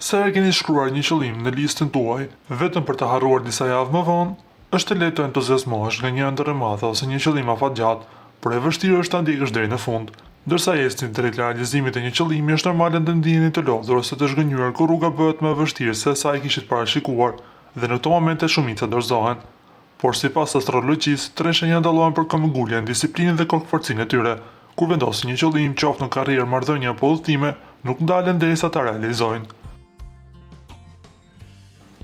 Sa herë keni shkruar një qëllim në listën tuaj, vetëm për të harruar disa javë më vonë, është e lehtë të entuziazmohesh nga një ëndër e madhe ose një qëllim afatgjatë, por e vështirë është ta ndjekësh deri në fund. Ndërsa ecni drejt realizimit të një qëllimi është normale të ndiheni të lodhur ose të zhgënjur kur rruga bëhet më e vështirë se sa e kishit parashikuar, dhe në këto momente shumica dorëzohen. Por sipas astrologjisë, tre shenja dallohen për këmbënguljen, disiplinën dhe kokëforcinë e tyre. Kur vendosin një qëllim, qoftë në karrierë, marrëdhënie apo udhëtime, nuk ndalen derisa ta realizojnë.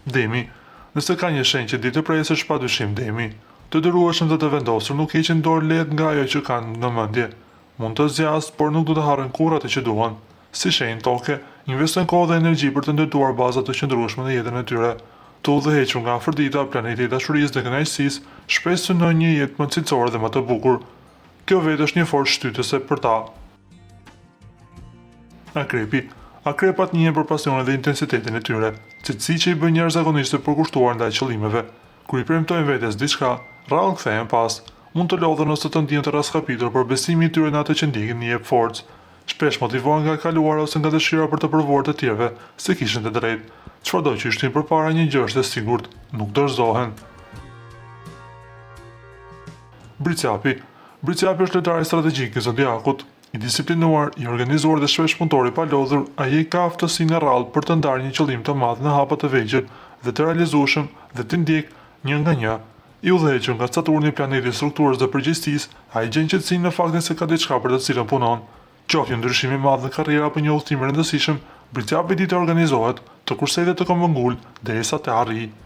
Demi, nëse ka një shenjë që di të presësh, padyshim demi. Të dërueshëm dhe të vendosur nuk heqin dorë lehtë nga ajo që kanë në mendje. Mund të zgjasë, por nuk do të harrojnë kurrë atë që duan. Si shenjë toke, investojnë kohë dhe energji për të ndërtuar baza të qëndrueshme në jetën e tyre. Të udhëhequr nga afërdita, planeti i dashurisë dhe kënaqësisë, shpesh synojnë një jetë më cilësore dhe më të bukur. Kjo vetë është një forcë shtytëse për ta. Akrepi. Akrepat njihen për pasionin dhe intensitetin e tyre, cilësi që i bën njerëz zakonisht të përkushtuar ndaj qëllimeve. Kur i premtojnë vetes diçka, rrallë kthehen pas. Mund të lodhen ose të ndihen të raskapitur, por besimi i tyre në atë që ndjekin i jep forcë. Shpesh motivohen nga e kaluara ose nga dëshira për të provuar të tjerëve se kishin të drejtë. Çfarëdo që shtin përpara një gjë është e sigurt, nuk dorëzohen. Bricjapi. Bricjapi është lojtari strategjik i zodiakut. I disiplinuar, i organizuar dhe shpesh punëtor i palodhur, ai ka aftësinë e rrallë për të ndarë një qëllim të madh në hapa të vegjël dhe të realizueshëm dhe të ndjek një nga një. I udhëhequr nga Saturni, planeti i strukturës dhe përgjegjësisë, ai gjen qetësinë në faktin se ka diçka për të cilën punon. Qoftë një ndryshim i madh në karrierë apo një udhëtim i rëndësishëm, Bricjapi di të organizohet, të kursejë dhe të këmbëngul derisa të arrijë.